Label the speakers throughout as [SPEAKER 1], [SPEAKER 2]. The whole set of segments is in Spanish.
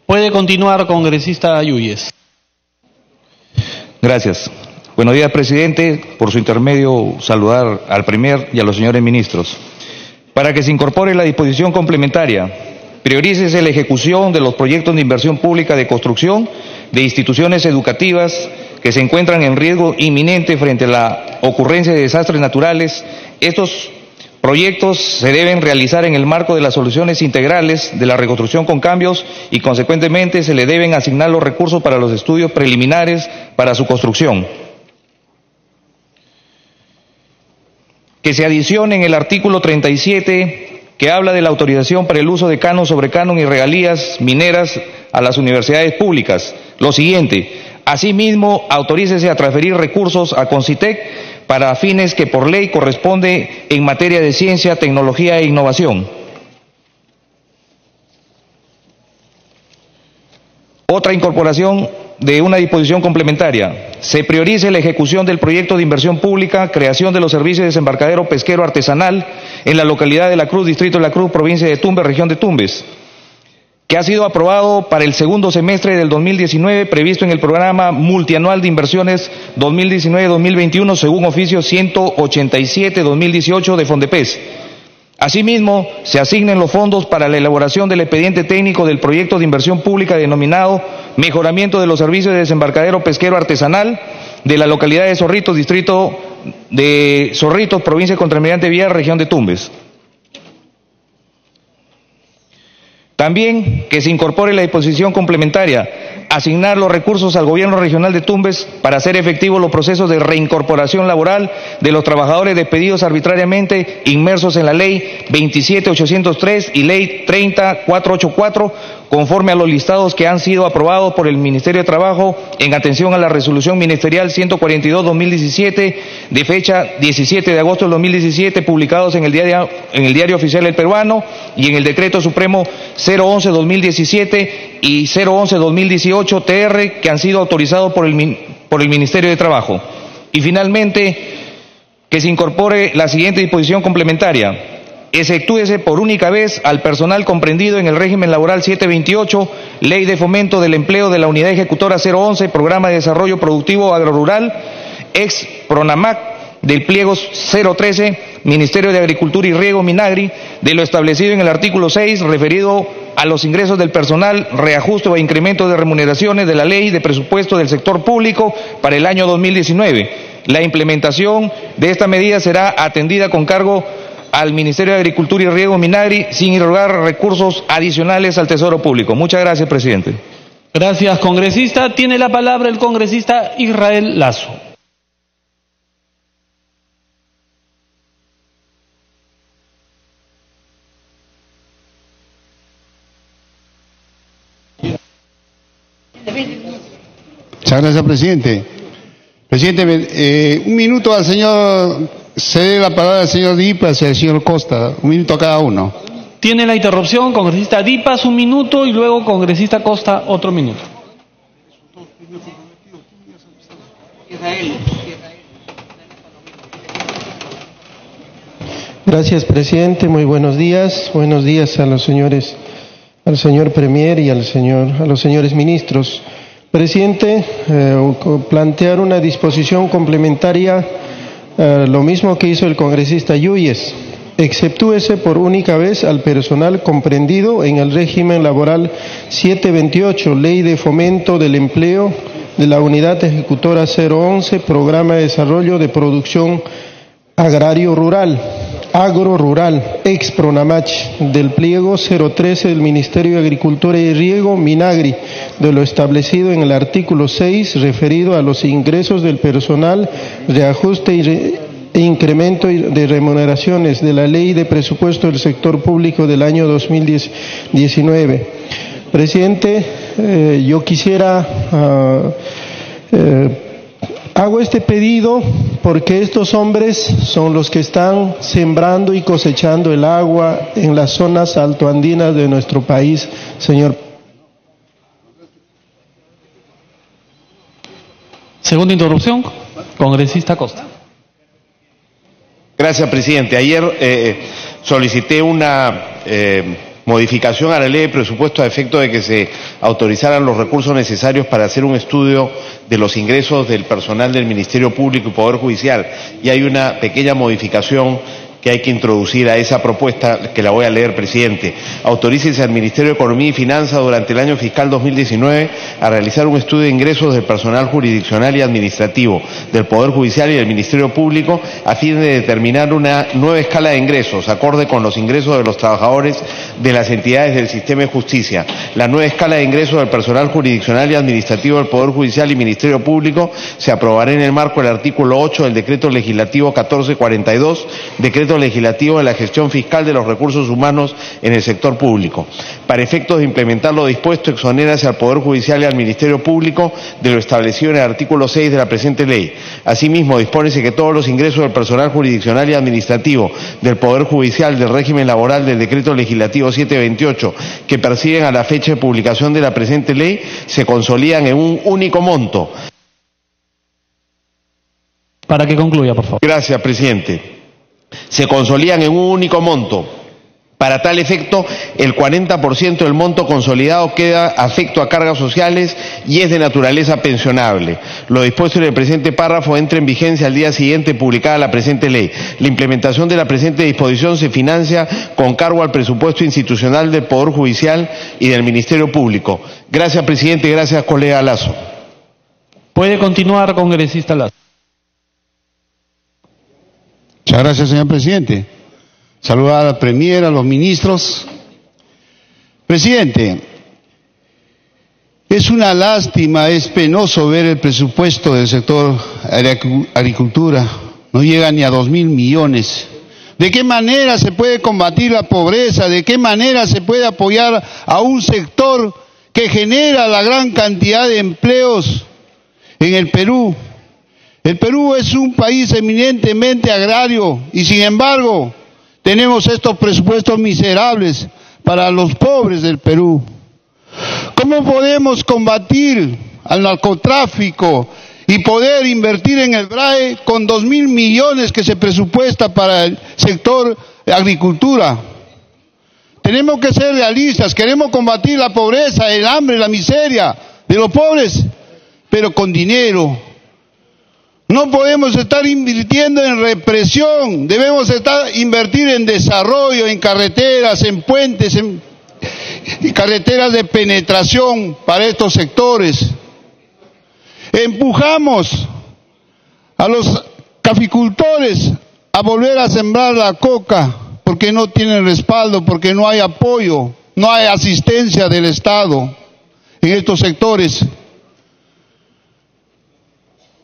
[SPEAKER 1] Puede continuar, congresista Yuyes.
[SPEAKER 2] Gracias. Buenos días, presidente. Por su intermedio, saludar al Premier y a los señores ministros. Para que se incorpore la disposición complementaria, priorícese la ejecución de los proyectos de inversión pública de construcción de instituciones educativas que se encuentran en riesgo inminente frente a la ocurrencia de desastres naturales. Estos proyectos se deben realizar en el marco de las soluciones integrales de la reconstrucción con cambios y, consecuentemente, se le deben asignar los recursos para los estudios preliminares para su construcción. Que se adicione en el artículo 37, que habla de la autorización para el uso de canon sobre canon y regalías mineras a las universidades públicas, lo siguiente: asimismo, autorícese a transferir recursos a Concitec para fines que por ley corresponde en materia de ciencia, tecnología e innovación. Otra incorporación de una disposición complementaria: se priorice la ejecución del proyecto de inversión pública, creación de los servicios de desembarcadero pesquero artesanal en la localidad de La Cruz, distrito de La Cruz, provincia de Tumbes, región de Tumbes, que ha sido aprobado para el segundo semestre del 2019, previsto en el programa multianual de inversiones 2019-2021, según oficio 187-2018 de Fondepes. Asimismo, se asignen los fondos para la elaboración del expediente técnico del proyecto de inversión pública denominado Mejoramiento de los Servicios de Desembarcadero Pesquero Artesanal de la localidad de Zorritos, distrito de Zorritos, provincia de Contralmirante Villar, región de Tumbes. También que se incorpore la disposición complementaria: asignar los recursos al gobierno regional de Tumbes para hacer efectivos los procesos de reincorporación laboral de los trabajadores despedidos arbitrariamente inmersos en la Ley 27.803 y Ley 30.484, conforme a los listados que han sido aprobados por el Ministerio de Trabajo en atención a la Resolución Ministerial 142-2017 de fecha 17 de agosto del 2017, publicados en el Diario Oficial del Peruano y en el Decreto Supremo 011-2017 y 011-2018 TR, que han sido autorizados por el Ministerio de Trabajo. Y finalmente, que se incorpore la siguiente disposición complementaria: exceptúese por única vez al personal comprendido en el régimen laboral 728, Ley de Fomento del Empleo de la Unidad Ejecutora 011, Programa de Desarrollo Productivo Agrorural, ex Pronamac, del pliego 013, Ministerio de Agricultura y Riego Minagri, de lo establecido en el artículo 6, referido a los ingresos del personal, reajuste o incremento de remuneraciones de la Ley de Presupuesto del Sector Público para el año 2019. La implementación de esta medida será atendida con cargo al Ministerio de Agricultura y Riego Minagri, sin irrogar recursos adicionales al Tesoro Público. Muchas gracias, presidente.
[SPEAKER 1] Gracias, congresista. Tiene la palabra el congresista Israel Lazo.
[SPEAKER 3] Muchas gracias, presidente. Presidente, un minuto al señor, cede la palabra al señor Dipas y al señor Costa, un minuto a cada uno.
[SPEAKER 1] Tiene la interrupción, congresista Dipas, un minuto, y luego congresista Costa, otro minuto.
[SPEAKER 4] Gracias, presidente. Muy buenos días. Buenos días a los señores, al señor Premier y a los señores ministros. Presidente, plantear una disposición complementaria, lo mismo que hizo el congresista Yuyes. Exceptúese por única vez al personal comprendido en el régimen laboral 728, Ley de Fomento del Empleo de la Unidad Ejecutora 011, Programa de Desarrollo de Producción Agrorural, ex Pronamach, del pliego 013 del Ministerio de Agricultura y Riego Minagri, de lo establecido en el artículo 6, referido a los ingresos del personal, reajuste e incremento de remuneraciones de la Ley de Presupuesto del Sector Público del año 2019. Presidente, yo quisiera hago este pedido porque estos hombres son los que están sembrando y cosechando el agua en las zonas altoandinas de nuestro país, señor.
[SPEAKER 1] Segunda interrupción, congresista Costa.
[SPEAKER 5] Gracias, presidente. Ayer solicité una modificación a la ley de presupuesto a efecto de que se autorizaran los recursos necesarios para hacer un estudio de los ingresos del personal del Ministerio Público y Poder Judicial. Y hay una pequeña modificación que hay que introducir a esa propuesta, que la voy a leer, presidente. Autorícese al Ministerio de Economía y Finanzas durante el año fiscal 2019 a realizar un estudio de ingresos del personal jurisdiccional y administrativo del Poder Judicial y del Ministerio Público a fin de determinar una nueva escala de ingresos acorde con los ingresos de los trabajadores de las entidades del sistema de justicia. La nueva escala de ingresos del personal jurisdiccional y administrativo del Poder Judicial y Ministerio Público se aprobará en el marco del artículo 8 del Decreto Legislativo 1442, Decreto Legislativo de la Gestión Fiscal de los Recursos Humanos en el Sector Público. Para efectos de implementar lo dispuesto, exonérase al Poder Judicial y al Ministerio Público de lo establecido en el artículo 6 de la presente ley. Asimismo, dispónese que todos los ingresos del personal jurisdiccional y administrativo del Poder Judicial del régimen laboral del Decreto Legislativo 728 que perciben a la fecha de publicación de la presente ley se consolidan en un único monto.
[SPEAKER 1] Para que concluya, por favor.
[SPEAKER 5] Gracias, presidente. Se consolidan en un único monto. Para tal efecto, el 40% del monto consolidado queda afecto a cargas sociales y es de naturaleza pensionable. Lo dispuesto en el presente párrafo entra en vigencia al día siguiente publicada la presente ley. La implementación de la presente disposición se financia con cargo al presupuesto institucional del Poder Judicial y del Ministerio Público. Gracias, presidente, y gracias, colega Lazo.
[SPEAKER 1] Puede continuar, congresista Lazo.
[SPEAKER 3] Muchas gracias, señor presidente. Saludar a la Premier, a los ministros. Presidente, es una lástima, es penoso ver el presupuesto del sector agricultura. No llega ni a 2.000 millones. ¿De qué manera se puede combatir la pobreza? ¿De qué manera se puede apoyar a un sector que genera la gran cantidad de empleos en el Perú? El Perú es un país eminentemente agrario y sin embargo tenemos estos presupuestos miserables para los pobres del Perú. ¿Cómo podemos combatir al narcotráfico y poder invertir en el BRAE con 2.000 millones que se presupuesta para el sector de agricultura? Tenemos que ser realistas, queremos combatir la pobreza, el hambre, la miseria de los pobres, pero con dinero. No podemos estar invirtiendo en represión, debemos invertir en desarrollo, en carreteras, en puentes, en carreteras de penetración para estos sectores. Empujamos a los caficultores a volver a sembrar la coca porque no tienen respaldo, porque no hay apoyo, no hay asistencia del Estado en estos sectores.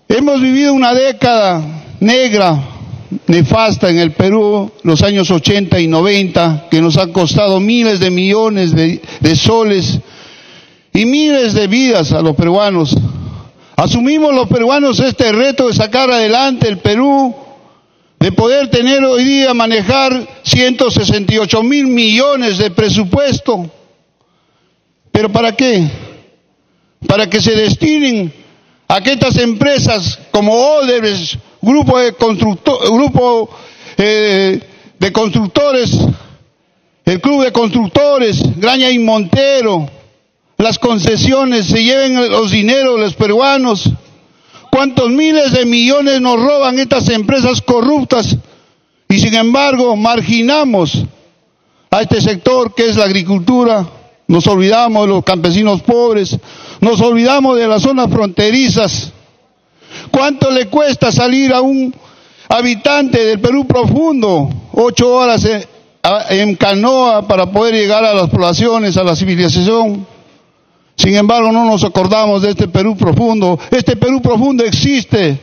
[SPEAKER 3] Hemos vivido una década negra, nefasta en el Perú, los años 80 y 90, que nos ha costado miles de millones de soles y miles de vidas a los peruanos. Asumimos los peruanos este reto de sacar adelante el Perú, de poder tener hoy día, manejar 168.000 millones de presupuesto. ¿Pero para qué? Para que se destinen a que estas empresas como Odebrecht, grupo de constructores, el Club de Constructores, Graña y Montero, las concesiones, se lleven los dineros de los peruanos. ¿Cuántos miles de millones nos roban estas empresas corruptas? Y sin embargo marginamos a este sector que es la agricultura. Nos olvidamos de los campesinos pobres, nos olvidamos de las zonas fronterizas. ¿Cuánto le cuesta salir a un habitante del Perú profundo? 8 horas en canoa para poder llegar a las poblaciones, a la civilización. Sin embargo, no nos acordamos de este Perú profundo. Este Perú profundo existe.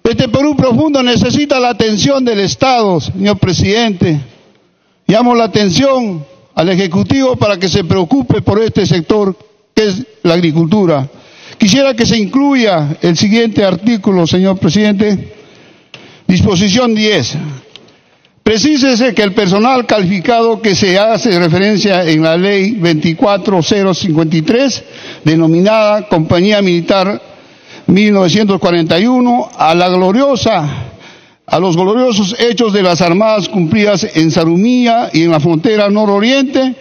[SPEAKER 3] Este Perú profundo necesita la atención del Estado, señor presidente. Llamo la atención al Ejecutivo para que se preocupe por este sector que es la agricultura. Quisiera que se incluya el siguiente artículo, señor presidente. Disposición 10. Precísese que el personal calificado que se hace referencia en la ley 24053, denominada Compañía Militar 1941, a la gloriosa a los gloriosos hechos de las Armadas cumplidas en Zarumilla y en la frontera nororiente,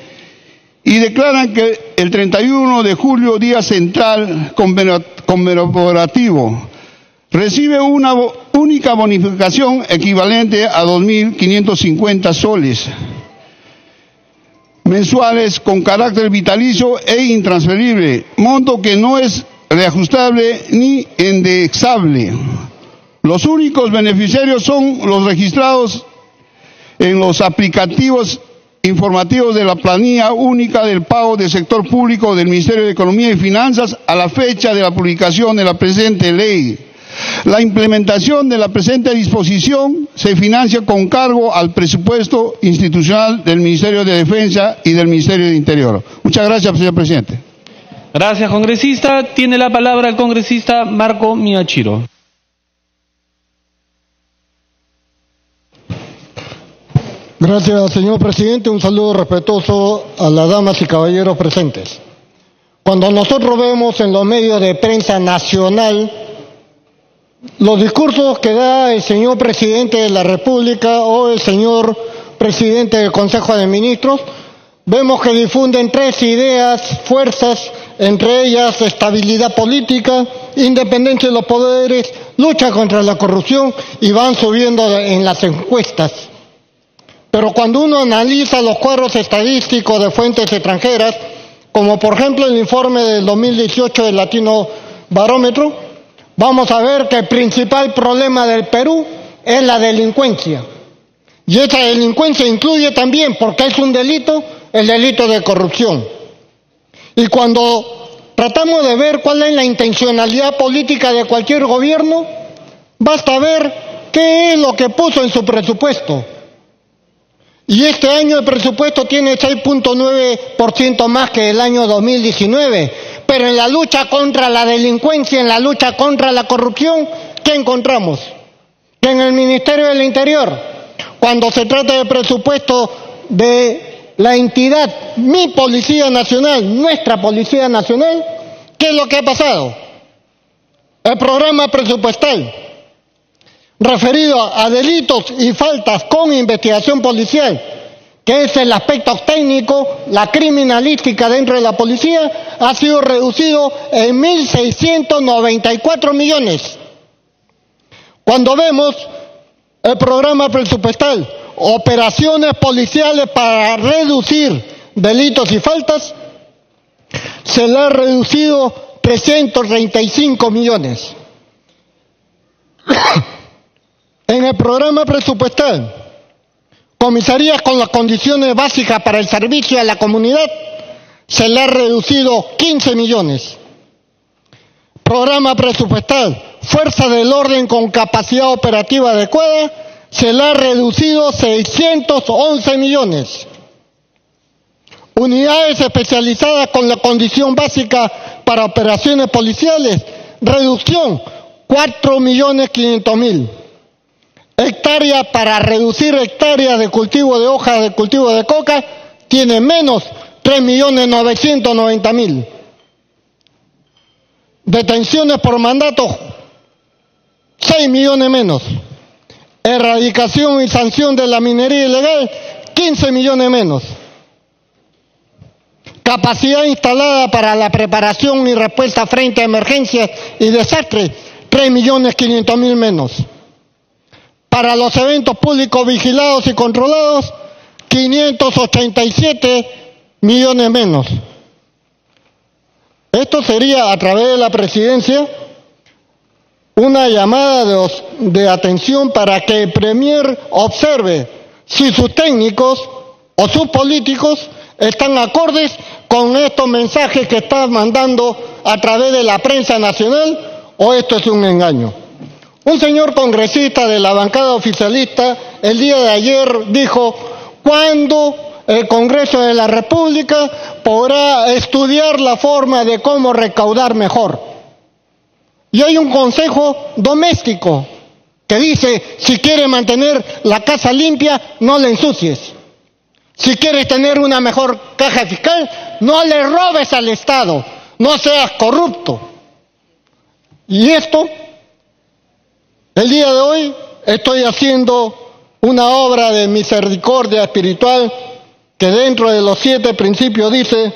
[SPEAKER 3] y declaran que el 31 de julio, día central conmemorativo, recibe una única bonificación equivalente a 2.550 soles mensuales con carácter vitalicio e intransferible, monto que no es reajustable ni indexable. Los únicos beneficiarios son los registrados en los aplicativos informativos de la planilla única del pago del sector público del Ministerio de Economía y Finanzas a la fecha de la publicación de la presente ley. La implementación de la presente disposición se financia con cargo al presupuesto institucional del Ministerio de Defensa y del Ministerio de Interior. Muchas gracias, señor presidente.
[SPEAKER 1] Gracias, congresista. Tiene la palabra el congresista Marco Miyachiro.
[SPEAKER 6] Gracias, señor presidente. Un saludo respetuoso a las damas y caballeros presentes. Cuando nosotros vemos en los medios de prensa nacional los discursos que da el señor presidente de la República o el señor presidente del Consejo de Ministros, vemos que difunden tres ideas, fuerzas, entre ellas estabilidad política, independencia de los poderes, lucha contra la corrupción, y van subiendo en las encuestas. Pero cuando uno analiza los cuadros estadísticos de fuentes extranjeras, como por ejemplo el informe del 2018 del Latino Barómetro, vamos a ver que el principal problema del Perú es la delincuencia. Y esa delincuencia incluye también, porque es un delito, el delito de corrupción. Y cuando tratamos de ver cuál es la intencionalidad política de cualquier gobierno, basta ver qué es lo que puso en su presupuesto. Y este año el presupuesto tiene 6.9% más que el año 2019. Pero en la lucha contra la delincuencia, en la lucha contra la corrupción, ¿qué encontramos? Que en el Ministerio del Interior, cuando se trata de presupuesto de la entidad, mi Policía Nacional, nuestra Policía Nacional, ¿qué es lo que ha pasado? El programa presupuestal referido a delitos y faltas con investigación policial, que es el aspecto técnico, la criminalística dentro de la policía, ha sido reducido en 1.694 millones. Cuando vemos el programa presupuestal, operaciones policiales para reducir delitos y faltas, se le ha reducido 335 millones. En el programa presupuestal, comisarías con las condiciones básicas para el servicio a la comunidad, se le ha reducido 15 millones. Programa presupuestal, fuerza del orden con capacidad operativa adecuada, se le ha reducido 611 millones. Unidades especializadas con la condición básica para operaciones policiales, reducción 4.500.000. Hectáreas para reducir hectáreas de cultivo de hoja, de cultivo de coca, tiene menos 3.990.000. Detenciones por mandato, 6 millones menos. Erradicación y sanción de la minería ilegal, 15 millones menos. Capacidad instalada para la preparación y respuesta frente a emergencias y desastres, 3.500.000 menos. Para los eventos públicos vigilados y controlados, 587 millones menos. Esto sería, a través de la presidencia, una llamada de atención para que el Premier observe si sus técnicos o sus políticos están acordes con estos mensajes que están mandando a través de la prensa nacional, o esto es un engaño. Un señor congresista de la bancada oficialista el día de ayer dijo: ¿cuándo el Congreso de la República podrá estudiar la forma de cómo recaudar mejor? Y hay un consejo doméstico que dice: si quieres mantener la casa limpia, no la ensucies. Si quieres tener una mejor caja fiscal, no le robes al Estado, no seas corrupto. Y esto, el día de hoy, estoy haciendo una obra de misericordia espiritual que dentro de los 7 principios dice: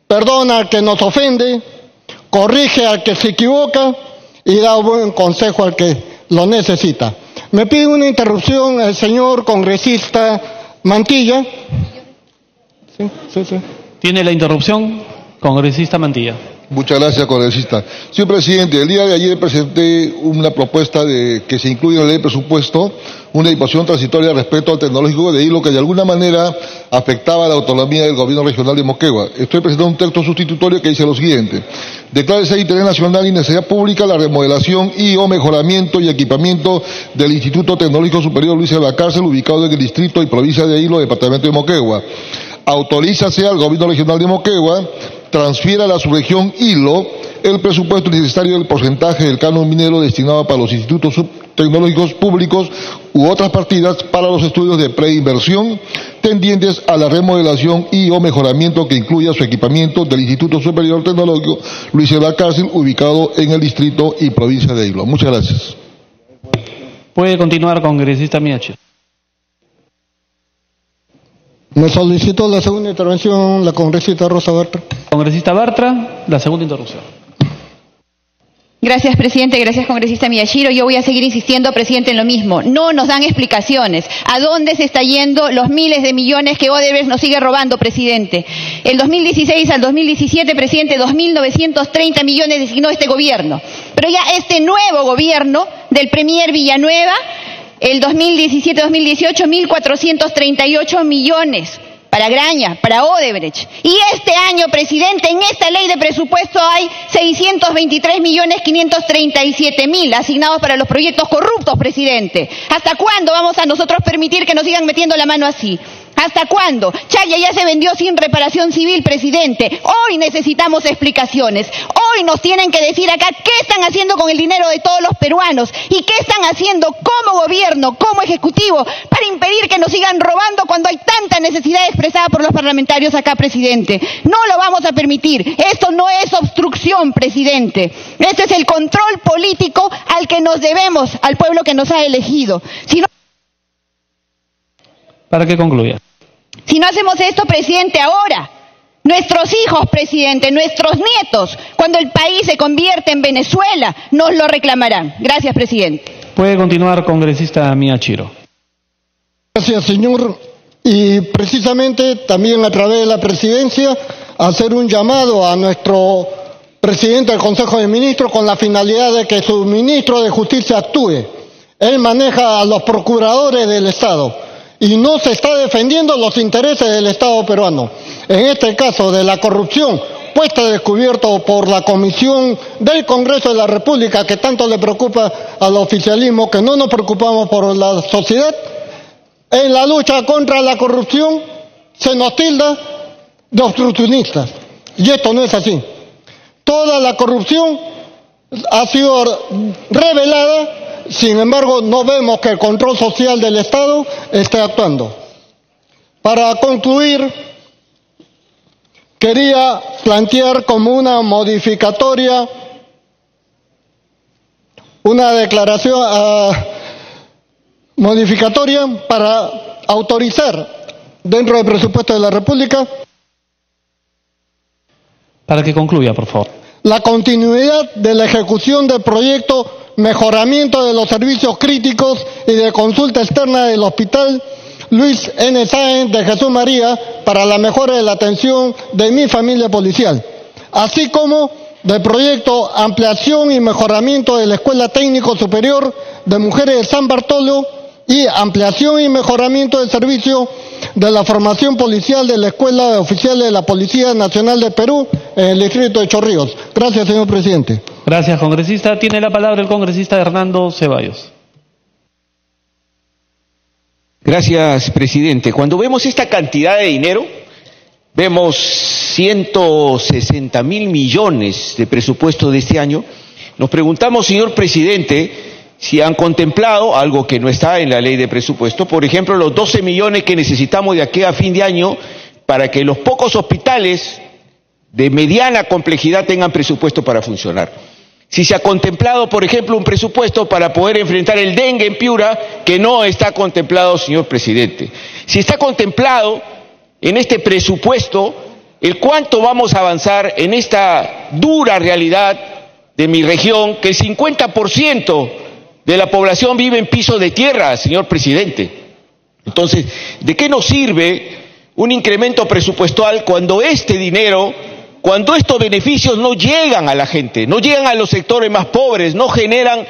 [SPEAKER 6] perdona al que nos ofende, corrige al que se equivoca y da buen consejo al que lo necesita. Me pide una interrupción el señor congresista Mantilla. Sí.
[SPEAKER 1] Tiene la interrupción, congresista Mantilla.
[SPEAKER 7] Muchas gracias, congresista. Señor presidente, el día de ayer presenté una propuesta de que se incluya en la ley de presupuesto una disposición transitoria respecto al tecnológico de hilo que de alguna manera afectaba la autonomía del gobierno regional de Moquegua. Estoy presentando un texto sustitutorio que dice lo siguiente: declárese de interés nacional y necesidad pública la remodelación y o mejoramiento y equipamiento del Instituto Tecnológico Superior Luis de la Cárcel, ubicado en el distrito y provincia de Hilo, departamento de Moquegua. Autorízase al gobierno regional de Moquegua transfiera a la subregión Hilo el presupuesto necesario del porcentaje del canon minero destinado para los institutos tecnológicos públicos u otras partidas para los estudios de preinversión tendientes a la remodelación y o mejoramiento que incluya su equipamiento del Instituto Superior Tecnológico Luis de la Cárcel, ubicado en el distrito y provincia de Hilo. Muchas gracias.
[SPEAKER 1] Puede continuar, congresista Miachi.
[SPEAKER 6] Me solicitó la segunda intervención la congresista Rosa Bartra.
[SPEAKER 1] Congresista Bartra, la segunda interrupción.
[SPEAKER 8] Gracias, presidente. Gracias, congresista Miyashiro. Yo voy a seguir insistiendo, presidente, en lo mismo. No nos dan explicaciones. ¿A dónde se está yendo los miles de millones que Odebrecht nos sigue robando, presidente? El 2016 al 2017, presidente, 2.930 millones designó este gobierno. Pero ya este nuevo gobierno del premier Villanueva, el 2017-2018, 1.438 millones para Graña, para Odebrecht. Y este año, presidente, en esta ley de presupuesto hay 623.537.000 asignados para los proyectos corruptos, presidente. ¿Hasta cuándo vamos a nosotros permitir que nos sigan metiendo la mano así? ¿Hasta cuándo? Chaya ya se vendió sin reparación civil, presidente. Hoy necesitamos explicaciones. Hoy nos tienen que decir acá qué están haciendo con el dinero de todos los peruanos y qué están haciendo como gobierno, como ejecutivo, para impedir que nos sigan robando cuando hay tanta necesidad expresada por los parlamentarios acá, presidente. No lo vamos a permitir. Esto no es obstrucción, presidente. Este es el control político al que nos debemos, al pueblo que nos ha elegido.
[SPEAKER 1] Para que concluya.
[SPEAKER 8] Si no hacemos esto, presidente, ahora, nuestros hijos, presidente, nuestros nietos, cuando el país se convierte en Venezuela, nos lo reclamarán. Gracias, presidente.
[SPEAKER 1] Puede continuar, congresista Miyashiro.
[SPEAKER 6] Gracias, señor. Y precisamente también a través de la presidencia, hacer un llamado a nuestro presidente del Consejo de Ministros con la finalidad de que su ministro de Justicia actúe. Él maneja a los procuradores del Estado y no se está defendiendo los intereses del Estado peruano. En este caso de la corrupción puesta a descubierto por la Comisión del Congreso de la República, que tanto le preocupa al oficialismo, que no nos preocupamos por la sociedad, en la lucha contra la corrupción se nos tilda de obstruccionistas. Y esto no es así. Toda la corrupción ha sido revelada. Sin embargo, no vemos que el control social del Estado esté actuando. Para concluir, quería plantear como una modificatoria, una declaración modificatoria para autorizar dentro del presupuesto de la República.
[SPEAKER 1] Para que concluya, por favor.
[SPEAKER 6] La continuidad de la ejecución del proyecto mejoramiento de los servicios críticos y de consulta externa del Hospital Luis N. Sáenz de Jesús María para la mejora de la atención de mi familia policial, así como del proyecto ampliación y mejoramiento de la Escuela Técnico Superior de Mujeres de San Bartolo y ampliación y mejoramiento del servicio de la formación policial de la Escuela de Oficiales de la Policía Nacional de Perú en el distrito de Chorrillos. Gracias, señor presidente.
[SPEAKER 1] Gracias, congresista. Tiene la palabra el congresista Hernando Ceballos.
[SPEAKER 9] Gracias, presidente. Cuando vemos esta cantidad de dinero, vemos 160.000 millones de presupuesto de este año, nos preguntamos, señor presidente, si han contemplado algo que no está en la ley de presupuesto, por ejemplo, los 12 millones que necesitamos de aquí a fin de año para que los pocos hospitales de mediana complejidad tengan presupuesto para funcionar. Si se ha contemplado, por ejemplo, un presupuesto para poder enfrentar el dengue en Piura, que no está contemplado, señor presidente. Si está contemplado en este presupuesto el cuánto vamos a avanzar en esta dura realidad de mi región, que el 50% de la población vive en piso de tierra, señor presidente. Entonces, ¿de qué nos sirve un incremento presupuestal cuando este dinero, cuando estos beneficios no llegan a la gente, no llegan a los sectores más pobres, no generan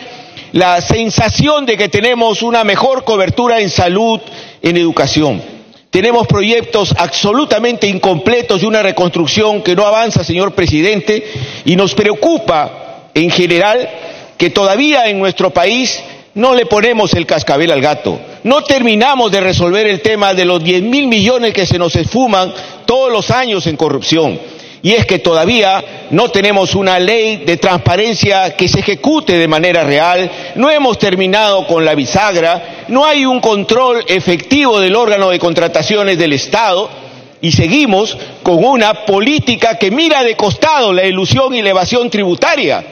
[SPEAKER 9] la sensación de que tenemos una mejor cobertura en salud, en educación? Tenemos proyectos absolutamente incompletos y una reconstrucción que no avanza, señor presidente, y nos preocupa en general que todavía en nuestro país no le ponemos el cascabel al gato. No terminamos de resolver el tema de los 10.000 millones que se nos esfuman todos los años en corrupción. Y es que todavía no tenemos una ley de transparencia que se ejecute de manera real, no hemos terminado con la bisagra, no hay un control efectivo del órgano de contrataciones del Estado y seguimos con una política que mira de costado la elusión y la evasión tributaria,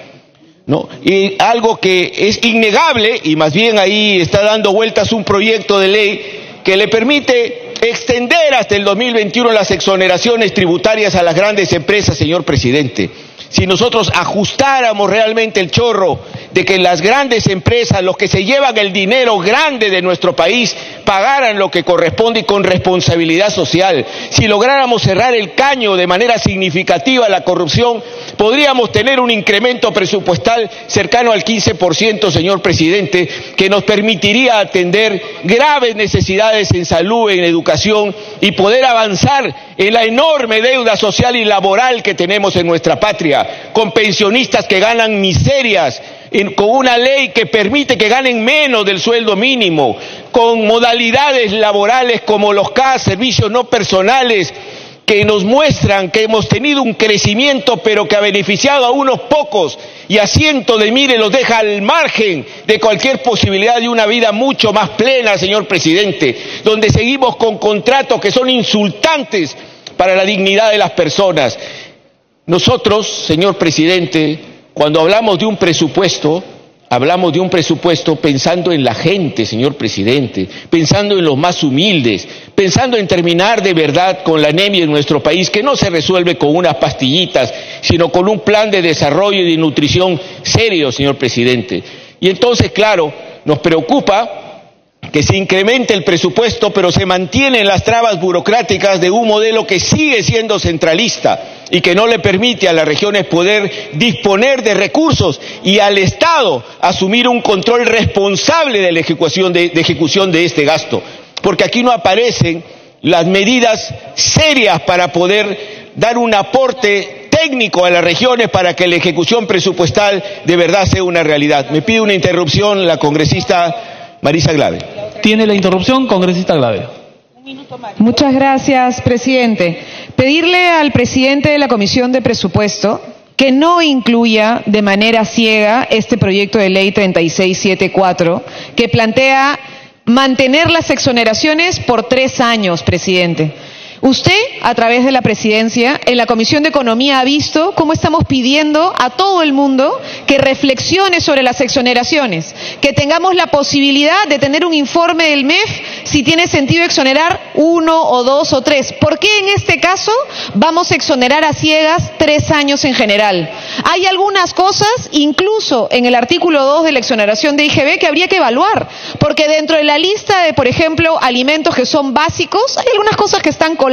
[SPEAKER 9] ¿no? Y algo que es innegable, y más bien ahí está dando vueltas un proyecto de ley que le permite extender hasta el 2021 las exoneraciones tributarias a las grandes empresas, señor presidente. Si nosotros ajustáramos realmente el chorro de que las grandes empresas, los que se llevan el dinero grande de nuestro país, pagaran lo que corresponde y con responsabilidad social, si lográramos cerrar el caño de manera significativa a la corrupción, podríamos tener un incremento presupuestal cercano al 15%, señor presidente, que nos permitiría atender graves necesidades en salud, en educación y poder avanzar en la enorme deuda social y laboral que tenemos en nuestra patria, con pensionistas que ganan miserias, con una ley que permite que ganen menos del sueldo mínimo, con modalidades laborales como los CAS, servicios no personales, que nos muestran que hemos tenido un crecimiento pero que ha beneficiado a unos pocos y a cientos de miles los deja al margen de cualquier posibilidad de una vida mucho más plena, señor presidente, donde seguimos con contratos que son insultantes para la dignidad de las personas. Nosotros, señor presidente, cuando hablamos de un presupuesto pensando en la gente, señor presidente, pensando en los más humildes, pensando en terminar de verdad con la anemia en nuestro país, que no se resuelve con unas pastillitas, sino con un plan de desarrollo y de nutrición serio, señor presidente. Y entonces, claro, nos preocupa que se incremente el presupuesto, pero se mantienen las trabas burocráticas de un modelo que sigue siendo centralista y que no le permite a las regiones poder disponer de recursos y al Estado asumir un control responsable de la ejecución de este gasto. Porque aquí no aparecen las medidas serias para poder dar un aporte técnico a las regiones para que la ejecución presupuestal de verdad sea una realidad. Me pide una interrupción la congresista Marisa Glave.
[SPEAKER 1] Tiene la interrupción, congresista Glave.
[SPEAKER 10] Muchas gracias, presidente. Pedirle al presidente de la Comisión de Presupuesto que no incluya de manera ciega este proyecto de ley 3674, que plantea mantener las exoneraciones por 3 años, presidente. Usted, a través de la presidencia, en la Comisión de Economía ha visto cómo estamos pidiendo a todo el mundo que reflexione sobre las exoneraciones, que tengamos la posibilidad de tener un informe del MEF si tiene sentido exonerar 1 o 2 o 3. ¿Por qué en este caso vamos a exonerar a ciegas 3 años en general? Hay algunas cosas, incluso en el artículo 2 de la exoneración de IGB, que habría que evaluar, porque dentro de la lista de, por ejemplo, alimentos que son básicos, hay algunas cosas que están coladas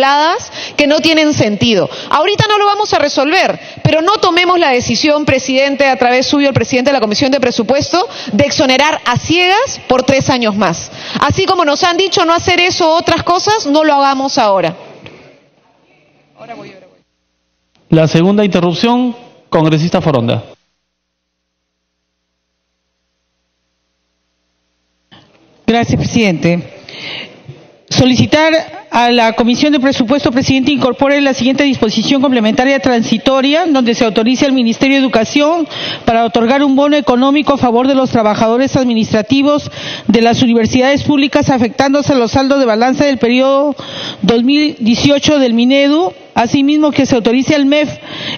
[SPEAKER 10] que no tienen sentido. Ahorita no lo vamos a resolver, pero no tomemos la decisión, presidente, a través suyo, el presidente de la Comisión de Presupuesto, de exonerar a ciegas por 3 años más. Así como nos han dicho no hacer eso o otras cosas, no lo hagamos ahora.
[SPEAKER 1] Ahora voy. La segunda interrupción, congresista Foronda.
[SPEAKER 11] Gracias, presidente. Solicitar a la Comisión de Presupuesto, presidente, incorpore la siguiente disposición complementaria transitoria, donde se autorice al Ministerio de Educación para otorgar un bono económico a favor de los trabajadores administrativos de las universidades públicas afectándose a los saldos de balanza del periodo 2018 del Minedu. Asimismo, que se autorice al MEF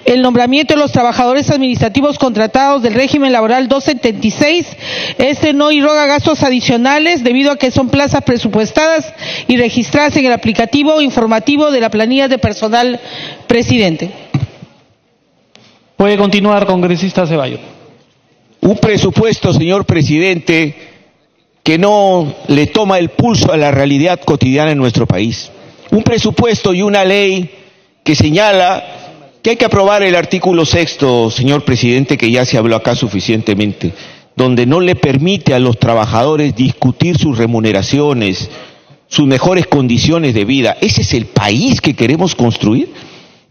[SPEAKER 11] el nombramiento de los trabajadores administrativos contratados del régimen laboral 276. Este no irroga gastos adicionales debido a que son plazas presupuestadas y registradas en el aplicativo informativo de la planilla de personal, presidente.
[SPEAKER 1] Puede continuar, congresista Ceballos.
[SPEAKER 9] Un presupuesto, señor presidente, que no le toma el pulso a la realidad cotidiana en nuestro país. Un presupuesto y una ley que señala que hay que aprobar el artículo 6º, señor presidente, que ya se habló acá suficientemente, donde no le permite a los trabajadores discutir sus remuneraciones, sus mejores condiciones de vida. ¿Ese es el país que queremos construir?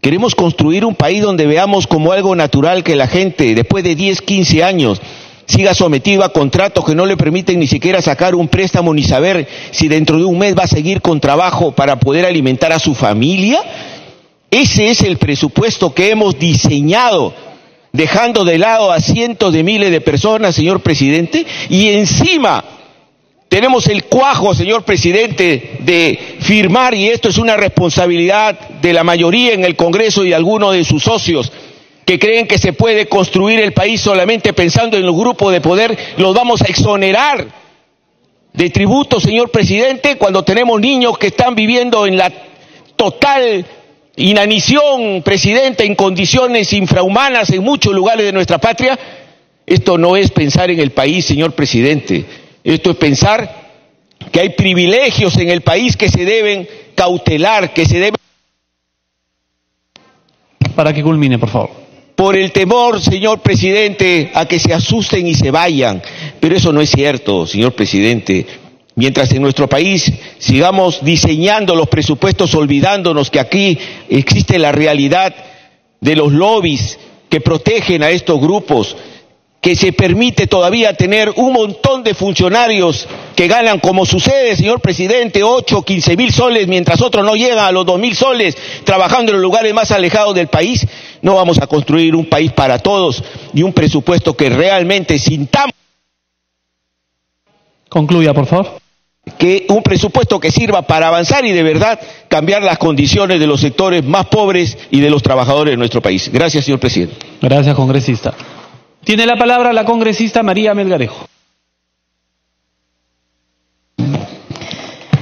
[SPEAKER 9] Queremos construir un país donde veamos como algo natural que la gente, después de 10, 15 años, siga sometido a contratos que no le permiten ni siquiera sacar un préstamo ni saber si dentro de un mes va a seguir con trabajo para poder alimentar a su familia. Ese es el presupuesto que hemos diseñado, dejando de lado a cientos de miles de personas, señor presidente, y encima tenemos el cuajo, señor presidente, de firmar, y esto es una responsabilidad de la mayoría en el Congreso y de algunos de sus socios, que creen que se puede construir el país solamente pensando en los grupos de poder. Los vamos a exonerar de tributos, señor presidente, cuando tenemos niños que están viviendo en la total inanición, presidente, en condiciones infrahumanas en muchos lugares de nuestra patria. Esto no es pensar en el país, señor presidente. Esto es pensar que hay privilegios en el país que se deben cautelar, que se deben...
[SPEAKER 1] Para que culmine, por favor.
[SPEAKER 9] Por el temor, señor presidente, a que se asusten y se vayan. Pero eso no es cierto, señor presidente. Mientras en nuestro país sigamos diseñando los presupuestos olvidándonos que aquí existe la realidad de los lobbies que protegen a estos grupos, que se permite todavía tener un montón de funcionarios que ganan, como sucede, señor presidente, 8 o 15 mil soles, mientras otros no llegan a los 2.000 soles, trabajando en los lugares más alejados del país. No vamos a construir un país para todos y un presupuesto que realmente sintamos.
[SPEAKER 1] Concluya, por favor.
[SPEAKER 9] Que un presupuesto que sirva para avanzar y de verdad cambiar las condiciones de los sectores más pobres y de los trabajadores de nuestro país. Gracias, señor presidente.
[SPEAKER 1] Gracias, congresista. Tiene la palabra la congresista María Melgarejo.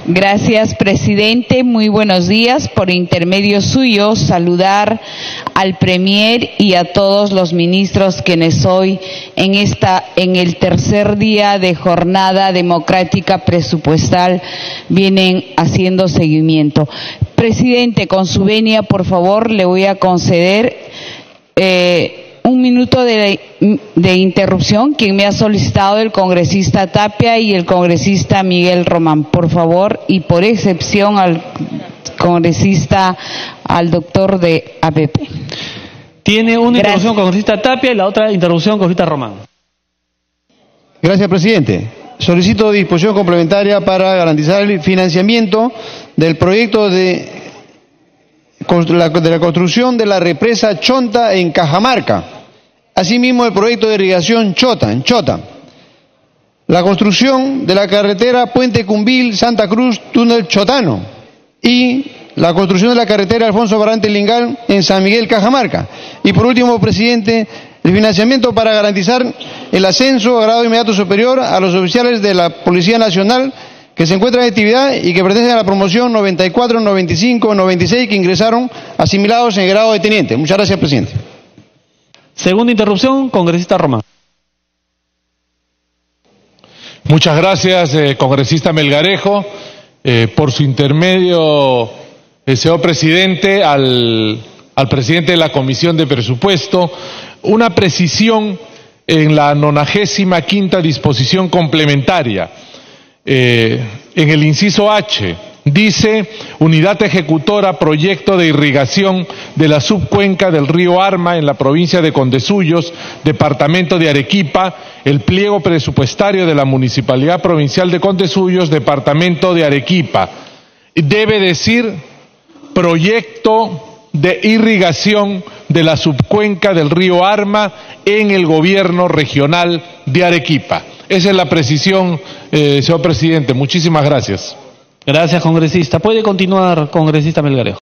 [SPEAKER 8] Gracias, presidente. Muy buenos días. Por intermedio suyo, saludar al Premier y a todos los ministros quienes hoy en el tercer día de jornada democrática presupuestal vienen haciendo seguimiento. Presidente, con su venia, por favor, le voy a conceder un minuto de interrupción, quien me ha solicitado el congresista Tapia y el congresista Miguel Román, por favor, y por excepción al congresista, al doctor de APP.
[SPEAKER 1] Tiene una interrupción congresista Tapia y la otra interrupción congresista Román.
[SPEAKER 4] Gracias, presidente. Solicito disposición complementaria para garantizar el financiamiento del proyecto de la construcción de la represa Chonta en Cajamarca. Asimismo, el proyecto de irrigación Chota, en Chota. La construcción de la carretera Puente Cumbil-Santa Cruz, túnel Chotano. Y la construcción de la carretera Alfonso Barrante Lingal en San Miguel, Cajamarca. Y por último, presidente, el financiamiento para garantizar el ascenso a grado inmediato superior a los oficiales de la Policía Nacional que se encuentran en actividad y que pertenecen a la promoción 94, 95, 96 que ingresaron asimilados en el grado de teniente. Muchas gracias, presidente.
[SPEAKER 1] Segunda interrupción, congresista Román.
[SPEAKER 12] Muchas gracias, congresista Melgarejo. Por su intermedio, señor presidente, al presidente de la Comisión de Presupuesto, una precisión en la 95ª disposición complementaria. En el inciso H, dice: unidad ejecutora proyecto de irrigación de la subcuenca del río Arma en la provincia de Condesuyos, departamento de Arequipa, el pliego presupuestario de la Municipalidad Provincial de Condesuyos, departamento de Arequipa. Debe decir proyecto de irrigación de la subcuenca del río Arma en el gobierno regional de Arequipa. Esa es la precisión, señor presidente. Muchísimas gracias.
[SPEAKER 1] Gracias, congresista. Puede continuar, congresista Melgarejo.